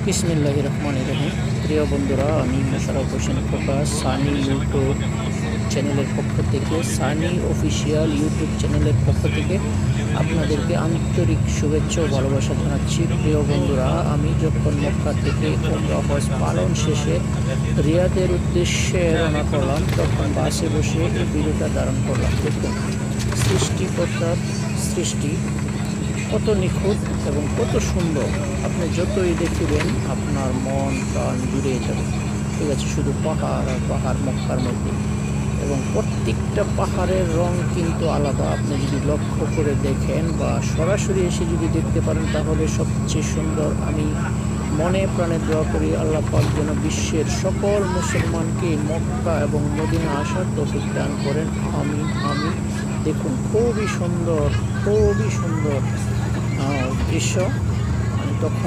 বিসমিল্লাহির রহমানির রহিম। প্রিয় বন্ধুরা, আমি মোশাররফ হোসেন খোকা সানি ইউটিউব চ্যানেলের পক্ষ থেকে, সানি অফিসিয়াল ইউটিউব চ্যানেলের পক্ষ থেকে আপনাদেরকে আন্তরিক শুভেচ্ছা ও ভালোবাসা জানাচ্ছি। প্রিয় বন্ধুরা, আমি যখন মক্কা থেকে উমরা হজ পালন শেষে রিয়াদের উদ্দেশ্যে রওনা করলাম, তখন বাসে বসে এই ভিডিওটা ধারণ করলাম। দেখুন, সৃষ্টিকর্তার সৃষ্টি কত নিখুঁত এবং কত সুন্দর। আপনি যতই দেখিবেন আপনার মন প্রাণ জুড়ে যাবে। ঠিক আছে, শুধু পাহাড় আর পাহাড় মক্কার মধ্যে, এবং প্রত্যেকটা পাহাড়ের রং কিন্তু আলাদা। আপনি যদি লক্ষ্য করে দেখেন বা সরাসরি এসে যদি দেখতে পারেন তাহলে সবচেয়ে সুন্দর। আমি মনে প্রাণে দোয়া করি আল্লাহ পাক যেন বিশ্বের সকল মুসলমানকে মক্কা এবং মদিনা আসার তৌফিক দান করেন। আমি দেখুন, খুবই সুন্দর, খুবই সুন্দর দৃশ্য। আমি তখন